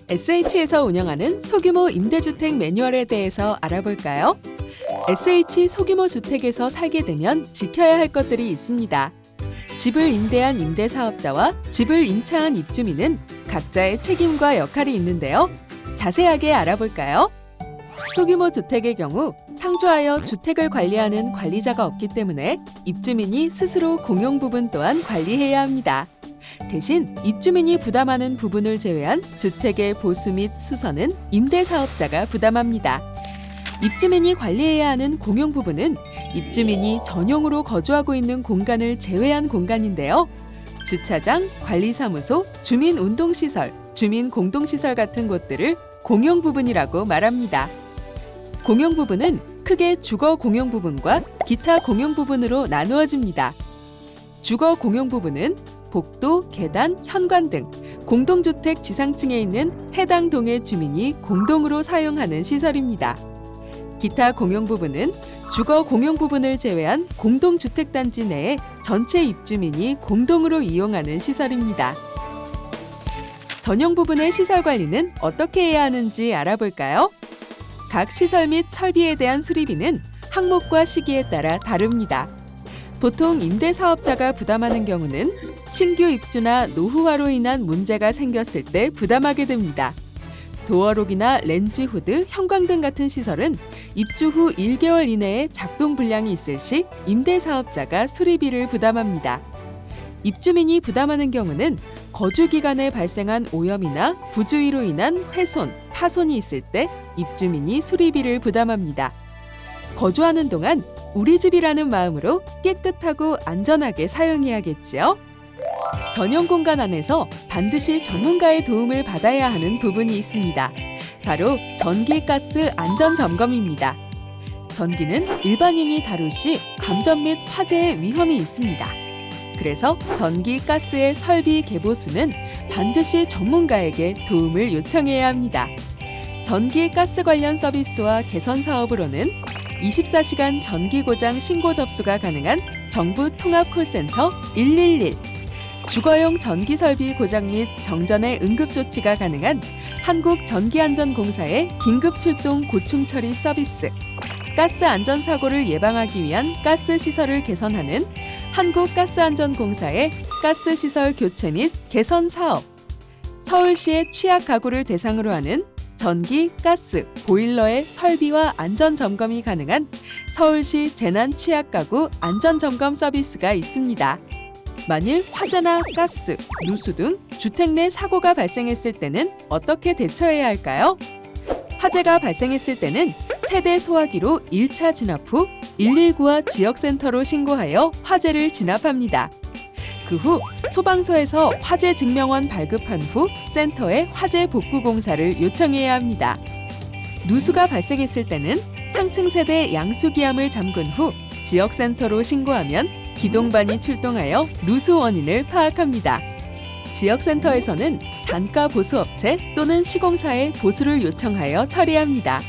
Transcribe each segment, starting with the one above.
SH에서 운영하는 소규모 임대주택 매뉴얼에 대해서 알아볼까요? SH 소규모 주택에서 살게 되면 지켜야 할 것들이 있습니다. 집을 임대한 임대사업자와 집을 임차한 입주민은 각자의 책임과 역할이 있는데요. 자세하게 알아볼까요? 소규모 주택의 경우 상주하여 주택을 관리하는 관리자가 없기 때문에 입주민이 스스로 공용 부분 또한 관리해야 합니다. 대신 입주민이 부담하는 부분을 제외한 주택의 보수 및 수선은 임대사업자가 부담합니다. 입주민이 관리해야 하는 공용 부분은 입주민이 전용으로 거주하고 있는 공간을 제외한 공간인데요. 주차장, 관리사무소, 주민운동시설, 주민공동시설 같은 곳들을 공용 부분이라고 말합니다. 공용 부분은 크게 주거 공용 부분과 기타 공용 부분으로 나누어집니다. 주거 공용 부분은 복도, 계단, 현관 등 공동주택 지상층에 있는 해당 동의 주민이 공동으로 사용하는 시설입니다. 기타 공용 부분은 주거 공용 부분을 제외한 공동주택단지 내에 전체 입주민이 공동으로 이용하는 시설입니다. 전용 부분의 시설 관리는 어떻게 해야 하는지 알아볼까요? 각 시설 및 설비에 대한 수리비는 항목과 시기에 따라 다릅니다. 보통 임대사업자가 부담하는 경우는 신규 입주나 노후화로 인한 문제가 생겼을 때 부담하게 됩니다. 도어록이나 렌즈 후드, 형광등 같은 시설은 입주 후 1개월 이내에 작동 불량이 있을 시 임대사업자가 수리비를 부담합니다. 입주민이 부담하는 경우는 거주 기간에 발생한 오염이나 부주의로 인한 훼손, 파손이 있을 때 입주민이 수리비를 부담합니다. 거주하는 동안 우리 집이라는 마음으로 깨끗하고 안전하게 사용해야겠지요. 전용 공간 안에서 반드시 전문가의 도움을 받아야 하는 부분이 있습니다. 바로 전기, 가스 안전 점검입니다. 전기는 일반인이 다룰 시 감전 및 화재의 위험이 있습니다. 그래서 전기, 가스의 설비 개보수는 반드시 전문가에게 도움을 요청해야 합니다. 전기, 가스 관련 서비스와 개선 사업으로는 24시간 전기 고장 신고 접수가 가능한 정부 통합 콜센터 111, 주거용 전기 설비 고장 및 정전의 응급 조치가 가능한 한국전기안전공사의 긴급 출동 고충 처리 서비스, 가스 안전 사고를 예방하기 위한 가스 시설을 개선하는 한국가스안전공사의 가스 시설 교체 및 개선 사업, 서울시의 취약 가구를 대상으로 하는 전기, 가스, 보일러의 설비와 안전 점검이 가능한 서울시 재난 취약 가구 안전 점검 서비스가 있습니다. 만일 화재나 가스, 누수 등 주택 내 사고가 발생했을 때는 어떻게 대처해야 할까요? 화재가 발생했을 때는 세대 소화기로 1차 진압 후 119와 지역센터로 신고하여 화재를 진압합니다. 그 후 소방서에서 화재 증명원 발급한 후 센터에 화재 복구 공사를 요청해야 합니다. 누수가 발생했을 때는 상층 세대 양수기암을 잠근 후 지역센터로 신고하면 기동반이 출동하여 누수 원인을 파악합니다. 지역센터에서는 단가 보수업체 또는 시공사에 보수를 요청하여 처리합니다.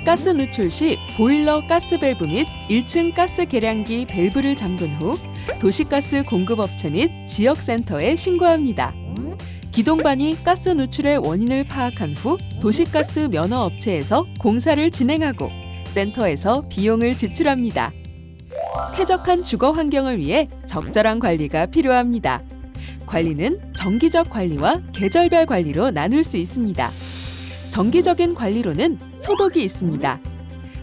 가스 누출 시 보일러 가스 밸브 및 1층 가스 계량기 밸브를 잠근 후 도시가스 공급업체 및 지역센터에 신고합니다. 기동반이 가스 누출의 원인을 파악한 후 도시가스 면허업체에서 공사를 진행하고 센터에서 비용을 지출합니다. 쾌적한 주거 환경을 위해 적절한 관리가 필요합니다. 관리는 정기적 관리와 계절별 관리로 나눌 수 있습니다. 정기적인 관리로는 소독이 있습니다.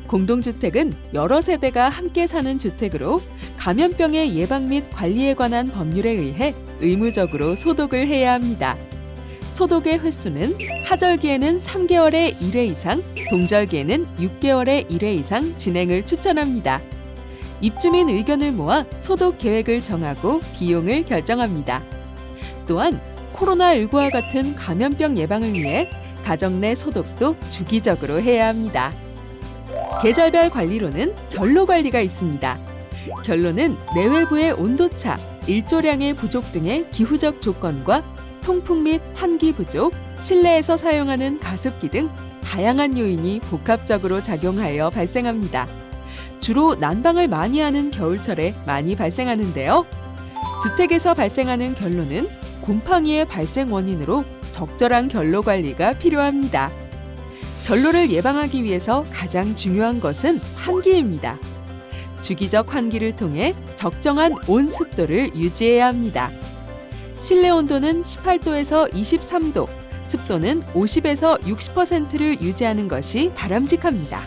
공동주택은 여러 세대가 함께 사는 주택으로 감염병의 예방 및 관리에 관한 법률에 의해 의무적으로 소독을 해야 합니다. 소독의 횟수는 하절기에는 3개월에 1회 이상, 동절기에는 6개월에 1회 이상 진행을 추천합니다. 입주민 의견을 모아 소독 계획을 정하고 비용을 결정합니다. 또한 코로나19와 같은 감염병 예방을 위해 가정 내 소독도 주기적으로 해야 합니다. 계절별 관리로는 결로 관리가 있습니다. 결로는 내외부의 온도차, 일조량의 부족 등의 기후적 조건과 통풍 및 환기 부족, 실내에서 사용하는 가습기 등 다양한 요인이 복합적으로 작용하여 발생합니다. 주로 난방을 많이 하는 겨울철에 많이 발생하는데요. 주택에서 발생하는 결로는 곰팡이의 발생 원인으로 적절한 결로 관리가 필요합니다. 결로를 예방하기 위해서 가장 중요한 것은 환기입니다. 주기적 환기를 통해 적정한 온습도를 유지해야 합니다. 실내 온도는 18도에서 23도, 습도는 50에서 60%를 유지하는 것이 바람직합니다.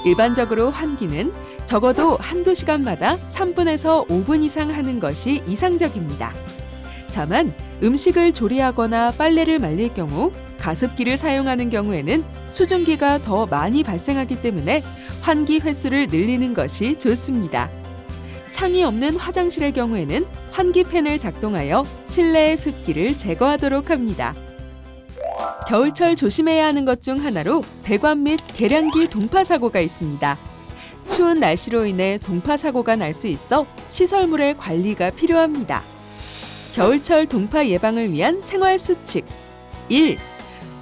일반적으로 환기는 적어도 한두 시간마다 3분에서 5분 이상 하는 것이 이상적입니다. 다만 음식을 조리하거나 빨래를 말릴 경우, 가습기를 사용하는 경우에는 수증기가 더 많이 발생하기 때문에 환기 횟수를 늘리는 것이 좋습니다. 창이 없는 화장실의 경우에는 환기팬을 작동하여 실내의 습기를 제거하도록 합니다. 겨울철 조심해야 하는 것 중 하나로 배관 및 계량기 동파 사고가 있습니다. 추운 날씨로 인해 동파 사고가 날 수 있어 시설물의 관리가 필요합니다. 겨울철 동파 예방을 위한 생활 수칙 1.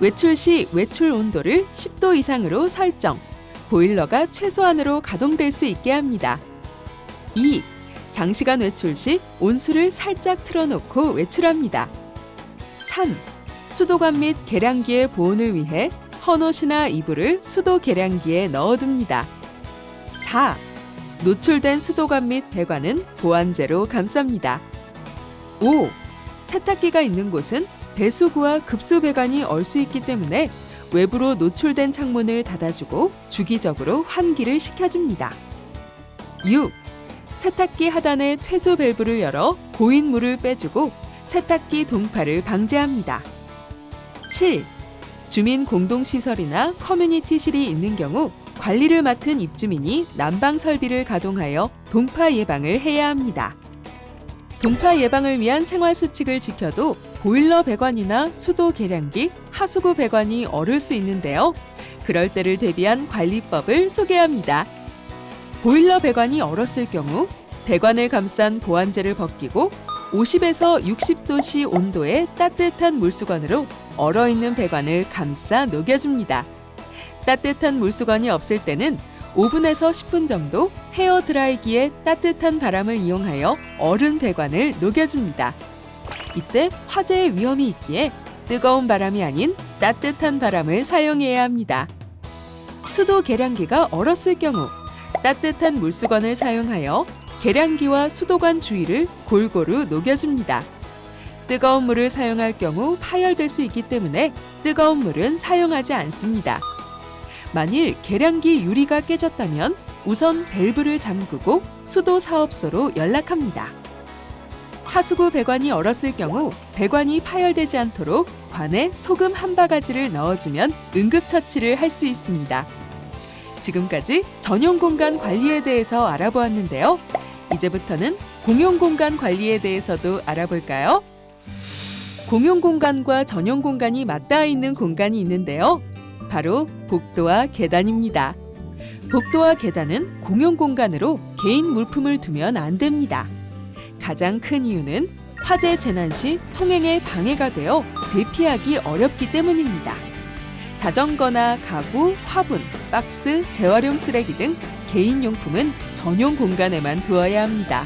외출 시 외출 온도를 10도 이상으로 설정. 보일러가 최소한으로 가동될 수 있게 합니다. 2. 장시간 외출 시 온수를 살짝 틀어놓고 외출합니다. 3. 수도관 및 계량기의 보온을 위해 헌옷이나 이불을 수도 계량기에 넣어둡니다. 4. 노출된 수도관 및 배관은 보완제로 감쌉니다. 5. 세탁기가 있는 곳은 배수구와 급수 배관이 얼 수 있기 때문에 외부로 노출된 창문을 닫아주고 주기적으로 환기를 시켜줍니다. 6. 세탁기 하단의 퇴수 밸브를 열어 고인 물을 빼주고 세탁기 동파를 방지합니다. 7. 주민 공동시설이나 커뮤니티실이 있는 경우 관리를 맡은 입주민이 난방 설비를 가동하여 동파 예방을 해야 합니다. 동파 예방을 위한 생활 수칙을 지켜도 보일러 배관이나 수도 계량기, 하수구 배관이 얼을 수 있는데요. 그럴 때를 대비한 관리법을 소개합니다. 보일러 배관이 얼었을 경우 배관을 감싼 보완제를 벗기고 50에서 60도씨 온도의 따뜻한 물수건으로 얼어있는 배관을 감싸 녹여줍니다. 따뜻한 물수건이 없을 때는 5분에서 10분 정도 헤어드라이기에 따뜻한 바람을 이용하여 얼은 배관을 녹여줍니다. 이때 화재의 위험이 있기에 뜨거운 바람이 아닌 따뜻한 바람을 사용해야 합니다. 수도 계량기가 얼었을 경우 따뜻한 물수건을 사용하여 계량기와 수도관 주위를 골고루 녹여줍니다. 뜨거운 물을 사용할 경우 파열될 수 있기 때문에 뜨거운 물은 사용하지 않습니다. 만일 계량기 유리가 깨졌다면 우선 밸브를 잠그고 수도 사업소로 연락합니다. 하수구 배관이 얼었을 경우 배관이 파열되지 않도록 관에 소금 한 바가지를 넣어주면 응급처치를 할 수 있습니다. 지금까지 전용 공간 관리에 대해서 알아보았는데요. 이제부터는 공용 공간 관리에 대해서도 알아볼까요? 공용 공간과 전용 공간이 맞닿아 있는 공간이 있는데요. 바로 복도와 계단입니다. 복도와 계단은 공용 공간으로 개인 물품을 두면 안 됩니다. 가장 큰 이유는 화재 재난 시 통행에 방해가 되어 대피하기 어렵기 때문입니다. 자전거나 가구, 화분, 박스, 재활용 쓰레기 등 개인용품은 전용 공간에만 두어야 합니다.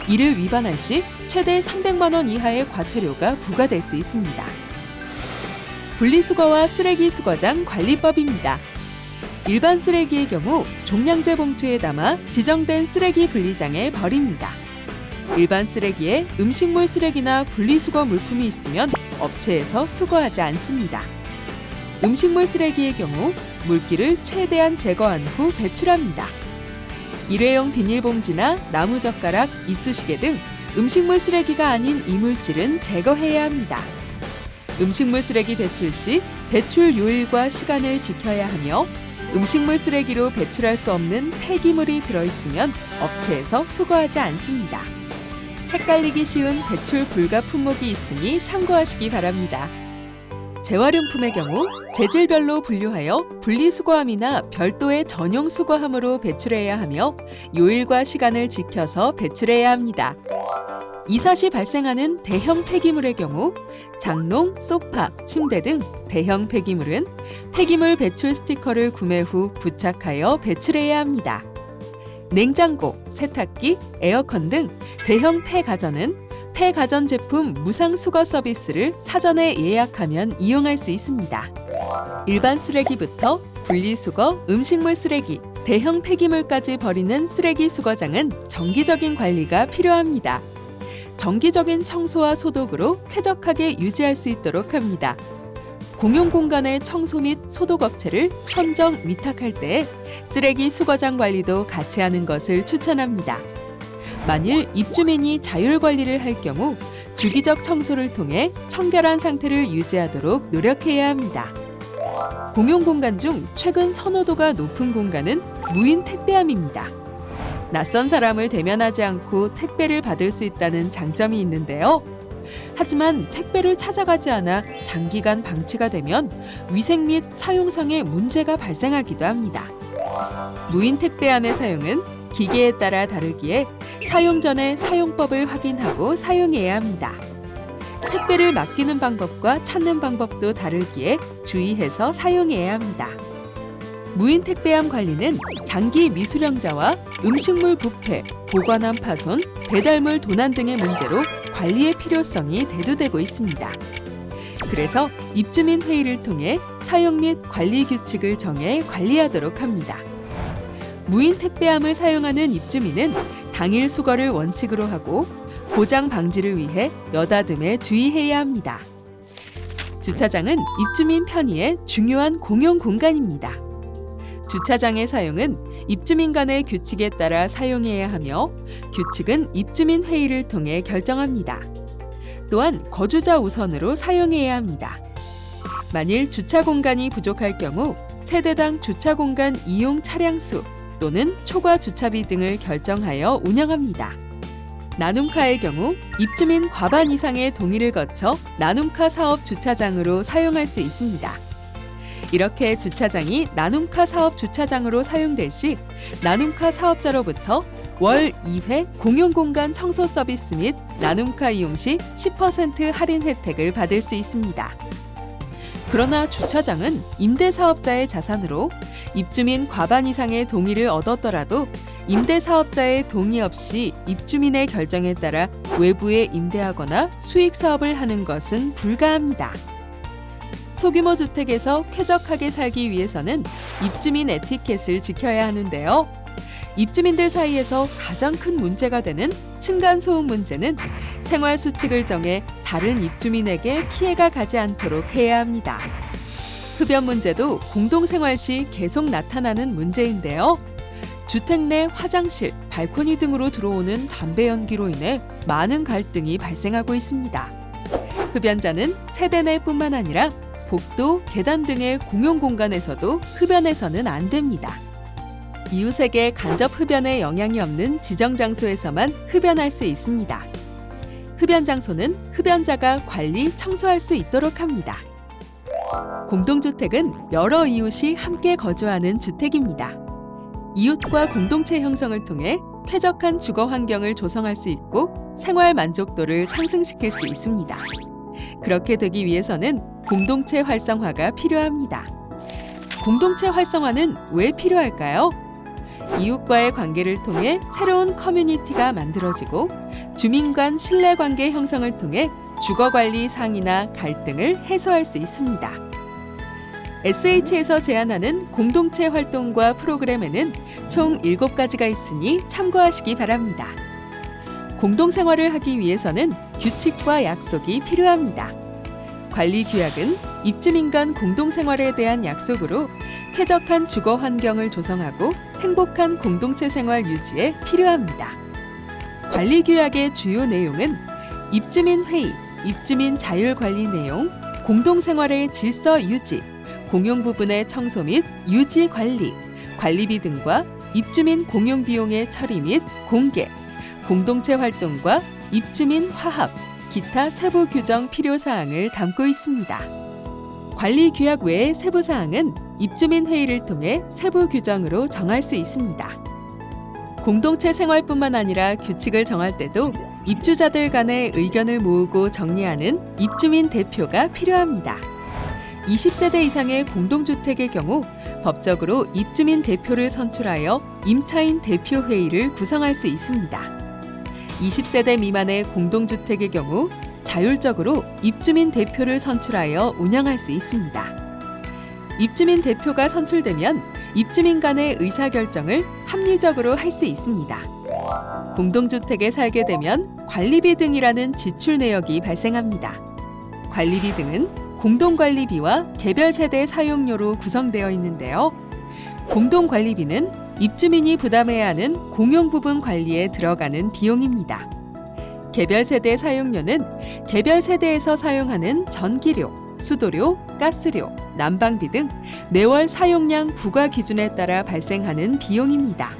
이를 위반할 시 최대 300만 원 이하의 과태료가 부과될 수 있습니다. 분리수거와 쓰레기 수거장 관리법입니다. 일반 쓰레기의 경우 종량제 봉투에 담아 지정된 쓰레기 분리장에 버립니다. 일반 쓰레기에 음식물 쓰레기나 분리수거 물품이 있으면 업체에서 수거하지 않습니다. 음식물 쓰레기의 경우 물기를 최대한 제거한 후 배출합니다. 일회용 비닐봉지나 나무젓가락, 이쑤시개 등 음식물 쓰레기가 아닌 이물질은 제거해야 합니다. 음식물 쓰레기 배출 시 배출 요일과 시간을 지켜야 하며 음식물 쓰레기로 배출할 수 없는 폐기물이 들어있으면 업체에서 수거하지 않습니다. 헷갈리기 쉬운 배출 불가 품목이 있으니 참고하시기 바랍니다. 재활용품의 경우 재질별로 분류하여 분리수거함이나 별도의 전용 수거함으로 배출해야 하며 요일과 시간을 지켜서 배출해야 합니다. 이사 시 발생하는 대형 폐기물의 경우 장롱, 소파, 침대 등 대형 폐기물은 폐기물 배출 스티커를 구매 후 부착하여 배출해야 합니다. 냉장고, 세탁기, 에어컨 등 대형 폐가전은 새 가전제품 무상 수거 서비스를 사전에 예약하면 이용할 수 있습니다. 일반 쓰레기부터 분리수거, 음식물 쓰레기, 대형 폐기물까지 버리는 쓰레기 수거장은 정기적인 관리가 필요합니다. 정기적인 청소와 소독으로 쾌적하게 유지할 수 있도록 합니다. 공용 공간의 청소 및 소독 업체를 선정, 위탁할 때 쓰레기 수거장 관리도 같이 하는 것을 추천합니다. 만일 입주민이 자율 관리를 할 경우 주기적 청소를 통해 청결한 상태를 유지하도록 노력해야 합니다. 공용 공간 중 최근 선호도가 높은 공간은 무인 택배함입니다. 낯선 사람을 대면하지 않고 택배를 받을 수 있다는 장점이 있는데요. 하지만 택배를 찾아가지 않아 장기간 방치가 되면 위생 및 사용상의 문제가 발생하기도 합니다. 무인 택배함의 사용은 기계에 따라 다르기에 사용 전에 사용법을 확인하고 사용해야 합니다. 택배를 맡기는 방법과 찾는 방법도 다르기에 주의해서 사용해야 합니다. 무인 택배함 관리는 장기 미수령자와 음식물 부패, 보관함 파손, 배달물 도난 등의 문제로 관리의 필요성이 대두되고 있습니다. 그래서 입주민 회의를 통해 사용 및 관리 규칙을 정해 관리하도록 합니다. 무인 택배함을 사용하는 입주민은 당일 수거를 원칙으로 하고 고장 방지를 위해 여닫음에 주의해야 합니다. 주차장은 입주민 편의의 중요한 공용 공간입니다. 주차장의 사용은 입주민 간의 규칙에 따라 사용해야 하며 규칙은 입주민 회의를 통해 결정합니다. 또한 거주자 우선으로 사용해야 합니다. 만일 주차 공간이 부족할 경우 세대당 주차 공간 이용 차량 수 또는 초과 주차비 등을 결정하여 운영합니다. 나눔카의 경우 입주민 과반 이상의 동의를 거쳐 나눔카 사업 주차장으로 사용할 수 있습니다. 이렇게 주차장이 나눔카 사업 주차장으로 사용될 시 나눔카 사업자로부터 월 2회 공용공간 청소 서비스 및 나눔카 이용 시 10% 할인 혜택을 받을 수 있습니다. 그러나 주차장은 임대사업자의 자산으로 입주민 과반 이상의 동의를 얻었더라도 임대사업자의 동의 없이 입주민의 결정에 따라 외부에 임대하거나 수익사업을 하는 것은 불가합니다. 소규모 주택에서 쾌적하게 살기 위해서는 입주민 에티켓을 지켜야 하는데요. 입주민들 사이에서 가장 큰 문제가 되는 층간소음 문제는 생활 수칙을 정해 다른 입주민에게 피해가 가지 않도록 해야 합니다. 흡연 문제도 공동생활 시 계속 나타나는 문제인데요. 주택 내 화장실, 발코니 등으로 들어오는 담배 연기로 인해 많은 갈등이 발생하고 있습니다. 흡연자는 세대 내뿐만 아니라 복도, 계단 등의 공용 공간에서도 흡연해서는 안 됩니다. 이웃에게 간접 흡연에 영향이 없는 지정 장소에서만 흡연할 수 있습니다. 흡연 장소는 흡연자가 관리, 청소할 수 있도록 합니다. 공동주택은 여러 이웃이 함께 거주하는 주택입니다. 이웃과 공동체 형성을 통해 쾌적한 주거 환경을 조성할 수 있고 생활 만족도를 상승시킬 수 있습니다. 그렇게 되기 위해서는 공동체 활성화가 필요합니다. 공동체 활성화는 왜 필요할까요? 이웃과의 관계를 통해 새로운 커뮤니티가 만들어지고 주민 간 신뢰관계 형성을 통해 주거관리 상이나 갈등을 해소할 수 있습니다. SH에서 제안하는 공동체 활동과 프로그램에는 총 7가지가 있으니 참고하시기 바랍니다. 공동생활을 하기 위해서는 규칙과 약속이 필요합니다. 관리 규약은 입주민 간 공동생활에 대한 약속으로 쾌적한 주거 환경을 조성하고 행복한 공동체 생활 유지에 필요합니다. 관리 규약의 주요 내용은 입주민 회의, 입주민 자율 관리 내용, 공동생활의 질서 유지, 공용 부분의 청소 및 유지 관리, 관리비 등과 입주민 공용 비용의 처리 및 공개, 공동체 활동과 입주민 화합, 기타 세부 규정 필요 사항을 담고 있습니다. 관리 규약 외의 세부 사항은 입주민 회의를 통해 세부 규정으로 정할 수 있습니다. 공동체 생활뿐만 아니라 규칙을 정할 때도 입주자들 간의 의견을 모으고 정리하는 입주민 대표가 필요합니다. 20세대 이상의 공동주택의 경우 법적으로 입주민 대표를 선출하여 임차인 대표회의를 구성할 수 있습니다. 20세대 미만의 공동주택의 경우 자율적으로 입주민 대표를 선출하여 운영할 수 있습니다. 입주민 대표가 선출되면 입주민 간의 의사결정을 합리적으로 할 수 있습니다. 공동주택에 살게 되면 관리비 등이라는 지출 내역이 발생합니다. 관리비 등은 공동관리비와 개별 세대 사용료로 구성되어 있는데요. 공동관리비는 입주민이 부담해야 하는 공용부분 관리에 들어가는 비용입니다. 개별 세대 사용료는 개별 세대에서 사용하는 전기료, 수도료, 가스료, 난방비 등 매월 사용량 부과 기준에 따라 발생하는 비용입니다.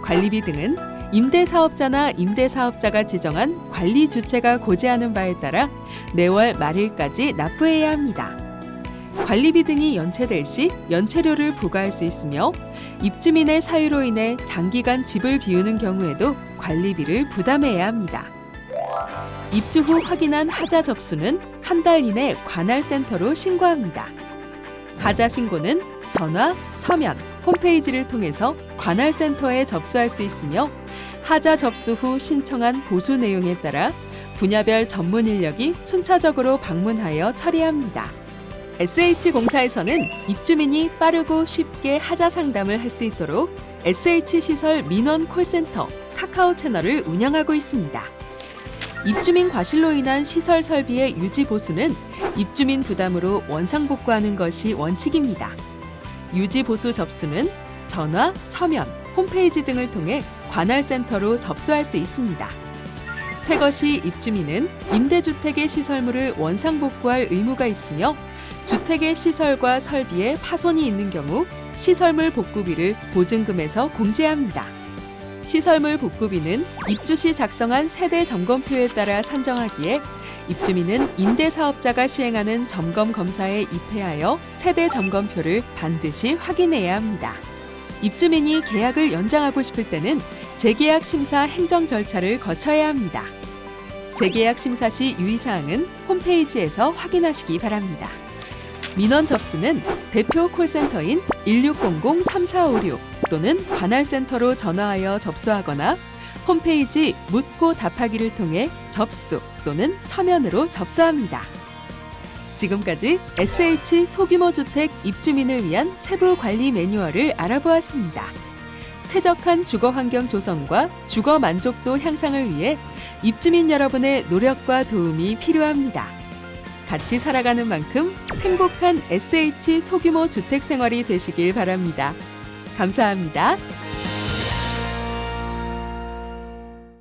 관리비 등은 임대사업자나 임대사업자가 지정한 관리 주체가 고지하는 바에 따라 매월 말일까지 납부해야 합니다. 관리비 등이 연체될 시 연체료를 부과할 수 있으며 입주민의 사유로 인해 장기간 집을 비우는 경우에도 관리비를 부담해야 합니다. 입주 후 확인한 하자 접수는 한 달 이내 관할센터로 신고합니다. 하자 신고는 전화, 서면, 홈페이지를 통해서 관할센터에 접수할 수 있으며 하자 접수 후 신청한 보수 내용에 따라 분야별 전문 인력이 순차적으로 방문하여 처리합니다. SH공사에서는 입주민이 빠르고 쉽게 하자 상담을 할 수 있도록 SH시설 민원 콜센터 카카오 채널을 운영하고 있습니다. 입주민 과실로 인한 시설 설비의 유지 보수는 입주민 부담으로 원상복구하는 것이 원칙입니다. 유지 보수 접수는 전화, 서면, 홈페이지 등을 통해 관할센터로 접수할 수 있습니다. 퇴거 시 입주민은 임대주택의 시설물을 원상복구할 의무가 있으며 주택의 시설과 설비에 파손이 있는 경우 시설물 복구비를 보증금에서 공제합니다. 시설물 복구비는 입주 시 작성한 세대 점검표에 따라 산정하기에 입주민은 임대사업자가 시행하는 점검 검사에 입회하여 세대 점검표를 반드시 확인해야 합니다. 입주민이 계약을 연장하고 싶을 때는 재계약 심사 행정 절차를 거쳐야 합니다. 재계약 심사 시 유의사항은 홈페이지에서 확인하시기 바랍니다. 민원 접수는 대표 콜센터인 1600-3456 또는 관할센터로 전화하여 접수하거나 홈페이지 묻고 답하기를 통해 접수 또는 서면으로 접수합니다. 지금까지 SH 소규모 주택 입주민을 위한 세부 관리 매뉴얼을 알아보았습니다. 쾌적한 주거 환경 조성과 주거 만족도 향상을 위해 입주민 여러분의 노력과 도움이 필요합니다. 같이 살아가는 만큼 행복한 SH 소규모 주택 생활이 되시길 바랍니다. 감사합니다.